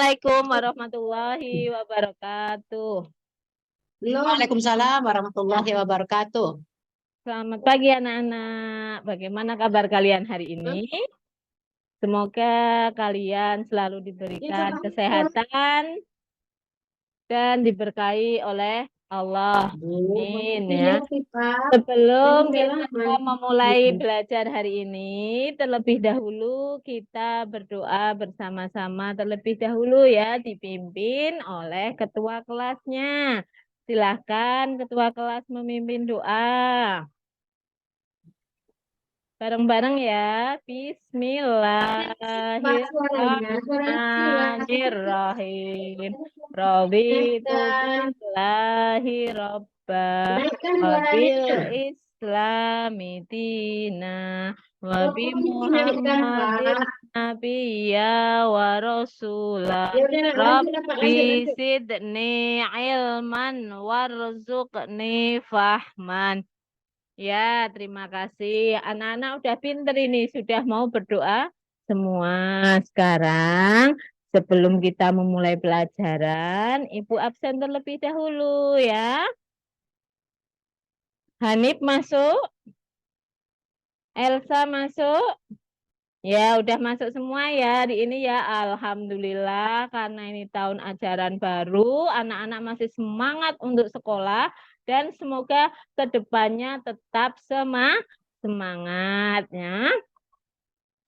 Assalamualaikum warahmatullahi wabarakatuh. Waalaikumsalam warahmatullahi wabarakatuh. Selamat pagi anak-anak. Bagaimana kabar kalian hari ini? Semoga kalian selalu diberikan kesehatan dan diberkahi oleh Allah. Amin ya. Sebelum kita memulai belajar hari ini, terlebih dahulu kita berdoa bersama-sama terlebih dahulu ya, dipimpin oleh ketua kelasnya. Silahkan ketua kelas memimpin doa. Bareng-bareng ya. Bismillahirrahmanirrahim. Raditu billahi robba wabil islami dina wabi muhammadin nabiyya wa rasulah rabbi sidni ilman warzuqni fahman. Ya, terima kasih. Anak-anak udah pinter ini, sudah mau berdoa semua. Sekarang, sebelum kita memulai pelajaran, Ibu absen terlebih dahulu ya. Hanif masuk, Elsa masuk. Ya, udah masuk semua ya di ini ya. Alhamdulillah, karena ini tahun ajaran baru, anak-anak masih semangat untuk sekolah dan semoga kedepannya tetap semangat ya.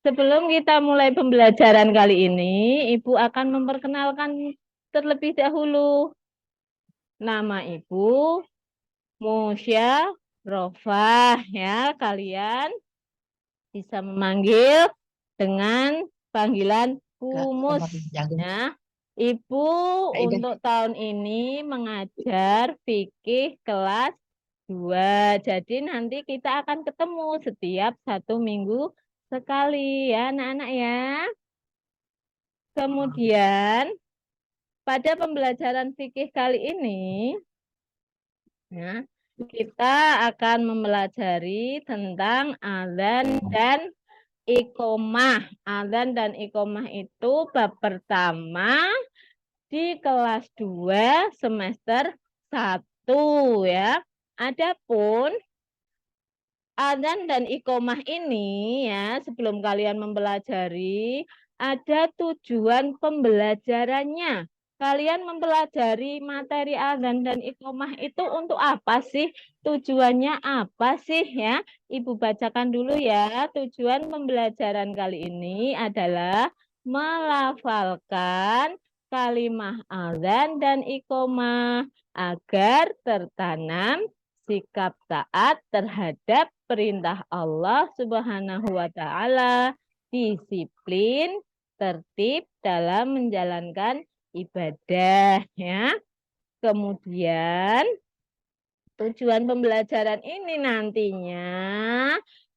Sebelum kita mulai pembelajaran kali ini, Ibu akan memperkenalkan terlebih dahulu. Nama Ibu Musya Rofah ya. Kalian bisa memanggil dengan panggilan Humus ya. Ibu untuk tahun ini mengajar fikih kelas 2. Jadi nanti kita akan ketemu setiap 1 minggu sekali ya anak-anak ya. Kemudian pada pembelajaran fikih kali ini ya, kita akan mempelajari tentang azan dan iqomah. Azan dan iqomah itu bab pertama di kelas 2 semester 1 ya. Adapun azan dan iqomah ini ya, sebelum kalian mempelajari, ada tujuan pembelajarannya. Kalian mempelajari materi azan dan iqomah itu untuk apa sih? Tujuannya apa sih ya? Ibu bacakan dulu ya. Tujuan pembelajaran kali ini adalah melafalkan kalimah azan dan iqomah agar tertanam sikap taat terhadap perintah Allah Subhanahu wa taala, disiplin, tertib dalam menjalankan ibadah ya. Kemudian tujuan pembelajaran ini nantinya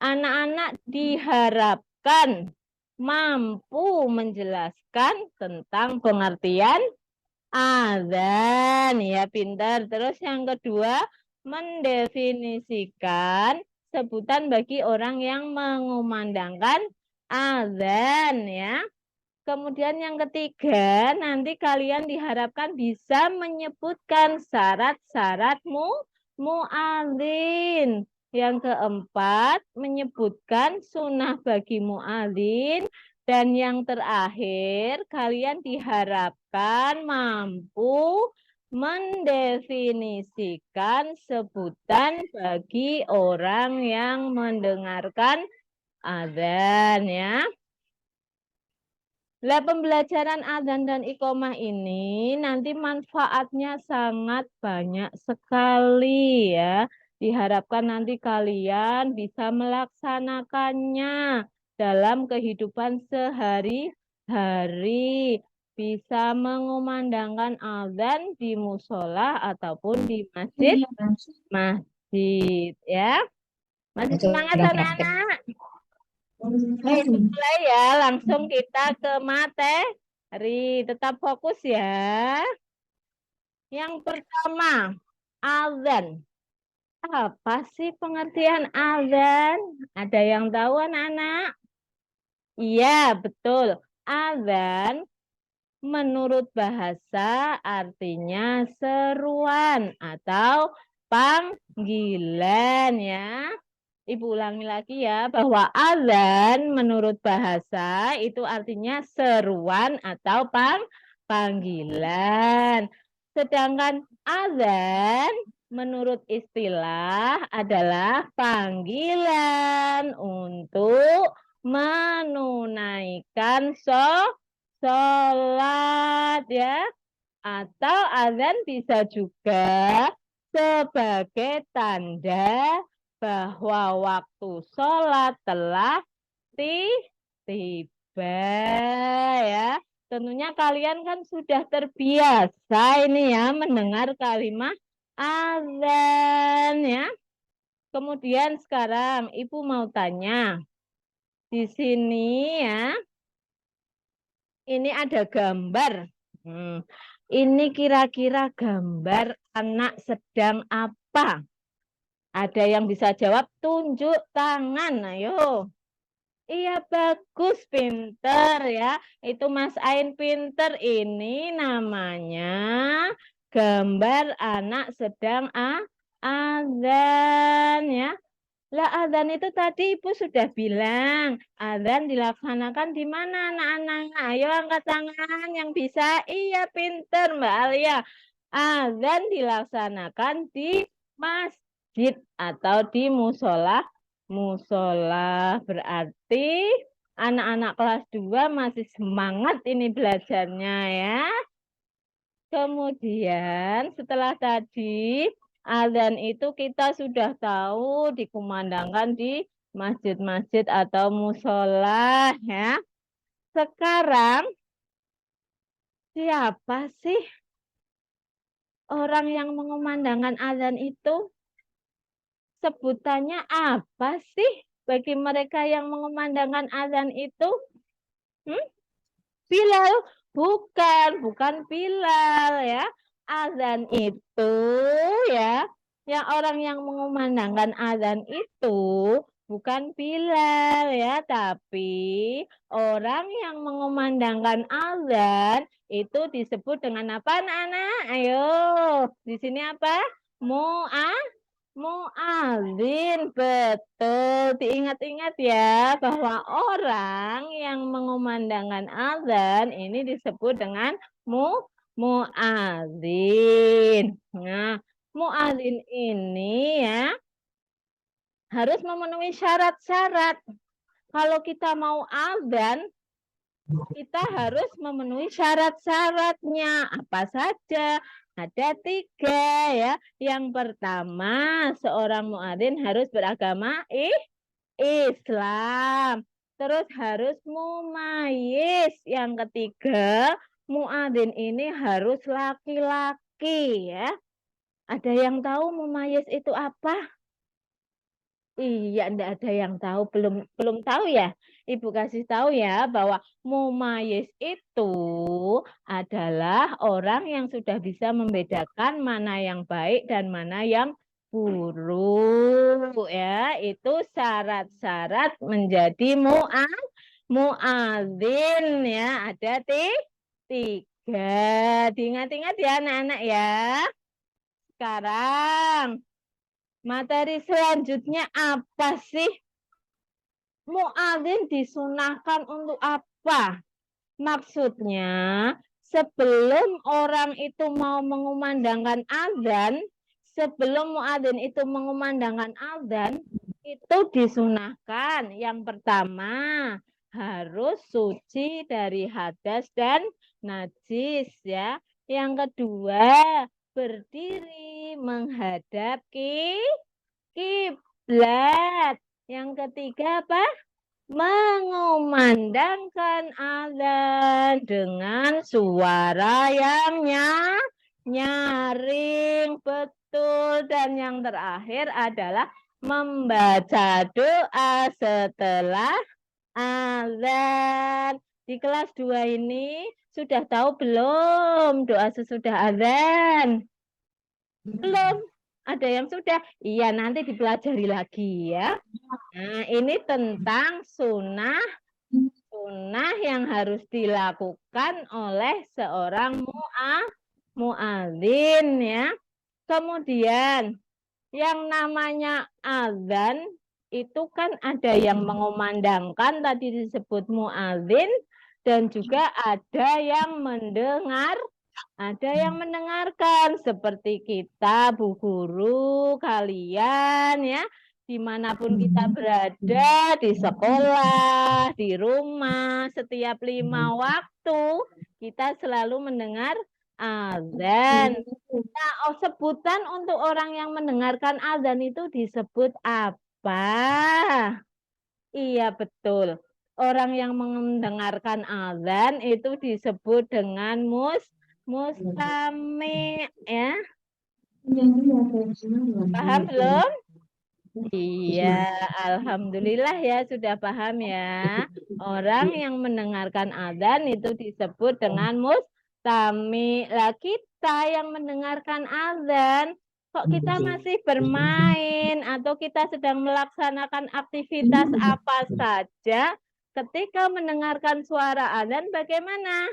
anak-anak diharapkan mampu menjelaskan tentang pengertian azan ya, pintar. Terus yang kedua, mendefinisikan sebutan bagi orang yang mengumandangkan azan ya. Kemudian yang ketiga, nanti kalian diharapkan bisa menyebutkan syarat-syarat muadzin. Yang keempat, menyebutkan sunnah bagi muadzin. Dan yang terakhir, kalian diharapkan mampu mendefinisikan sebutan bagi orang yang mendengarkan azan ya. Lah pembelajaran azan dan iqomah ini nanti manfaatnya sangat banyak sekali ya. Diharapkan nanti kalian bisa melaksanakannya dalam kehidupan sehari-hari. Bisa mengumandangkan azan di musola ataupun di masjid ya. Masih semangat anak-anak? Mulai ya, langsung kita ke materi. Tetap fokus ya. Yang pertama, azan. Apa sih pengertian azan? Ada yang tahu anak-anak? Iya, betul. Azan menurut bahasa artinya seruan atau panggilan ya. Ibu ulangi lagi ya, bahwa azan menurut bahasa itu artinya seruan atau panggilan. Sedangkan azan menurut istilah adalah panggilan untuk menunaikan sholat ya. Atau azan bisa juga sebagai tanda bahwa waktu sholat telah tiba ya. Tentunya kalian kan sudah terbiasa ini ya mendengar kalimat azan ya. Kemudian sekarang Ibu mau tanya. Di sini ya, ini ada gambar. Ini kira-kira gambar anak sedang apa? Ada yang bisa jawab, tunjuk tangan. Ayo. Iya, bagus, pinter ya. Itu Mas Ain pinter. Ini namanya gambar anak sedang azan ya. Lah azan itu tadi Ibu sudah bilang, azan dilaksanakan di mana anak-anak? Ayo angkat tangan yang bisa. Iya, pinter Mbak Alia. Azan dilaksanakan di masjid atau di musola. Musola berarti anak-anak kelas 2 masih semangat ini belajarnya ya. Kemudian setelah tadi azan itu kita sudah tahu dikumandangkan di masjid-masjid atau musola ya. Sekarang siapa sih orang yang mengumandangkan azan itu? Sebutannya apa sih bagi mereka yang mengumandangkan azan itu? Hmm? Bilal, bukan Bilal ya. Azan itu ya, yang orang yang mengumandangkan azan itu bukan Bilal ya, tapi orang yang mengumandangkan azan itu disebut dengan apa anak-anak? Ayo, di sini apa? Muadzin, betul. Diingat-ingat ya bahwa orang yang mengumandangkan azan ini disebut dengan muadzin. Nah, muadzin ini ya harus memenuhi syarat-syarat. Kalau kita mau azan, kita harus memenuhi syarat-syaratnya. Apa saja? Ada 3 ya. Yang pertama, seorang muadzin harus beragama Islam. Terus harus mumayyiz. Yang ketiga, muadzin ini harus laki-laki ya. Ada yang tahu mumayyiz itu apa? Iya, enggak ada yang tahu, belum tahu ya. Ibu kasih tahu ya bahwa mumayyiz itu adalah orang yang sudah bisa membedakan mana yang baik dan mana yang buruk ya. Itu syarat-syarat menjadi muadzin ya. Ada 3. Diingat-ingat ya anak-anak ya. Sekarang materi selanjutnya apa sih? Muadzin disunahkan untuk apa? Maksudnya, sebelum orang itu mau mengumandangkan azan, sebelum muadzin itu mengumandangkan azan, itu disunahkan. Yang pertama, harus suci dari hadas dan najis ya. Yang kedua, berdiri menghadap kiblat. Yang ketiga apa? Mengumandangkan azan dengan suara yang nyaring, betul. Dan yang terakhir adalah membaca doa setelah azan. Di kelas 2 ini sudah tahu belum doa sesudah azan? Belum. Ada yang sudah? Iya, nanti dipelajari lagi ya. Nah, ini tentang sunnah sunnah yang harus dilakukan oleh seorang muadzin ya. Kemudian yang namanya azan itu kan ada yang mengumandangkan tadi disebut muadzin dan juga ada yang mendengarkan seperti kita, Bu Guru, kalian ya, dimanapun kita berada, di sekolah, di rumah, setiap 5 waktu kita selalu mendengar azan. Nah, sebutan untuk orang yang mendengarkan azan itu disebut apa? Iya, betul. Orang yang mendengarkan azan itu disebut dengan mustami, ya. Paham belum? Iya, alhamdulillah ya sudah paham ya. Orang yang mendengarkan azan itu disebut dengan mustami. Lah kita yang mendengarkan azan, kok kita masih bermain atau kita sedang melaksanakan aktivitas apa saja, ketika mendengarkan suara azan bagaimana?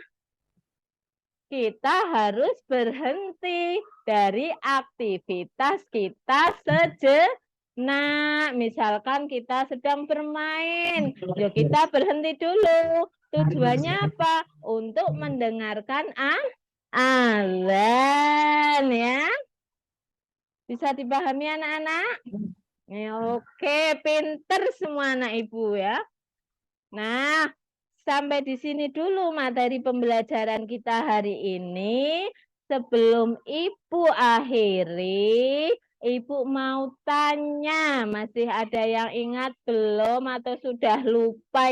Kita harus berhenti dari aktivitas kita sejenak. Misalkan kita sedang bermain, yuk kita berhenti dulu. Tujuannya apa? Untuk mendengarkan azan ya. Bisa dipahami anak-anak? Oke, pinter semua anak ibu ya. Nah, sampai di sini dulu materi pembelajaran kita hari ini. Sebelum Ibu akhiri, Ibu mau tanya, masih ada yang ingat belum atau sudah lupa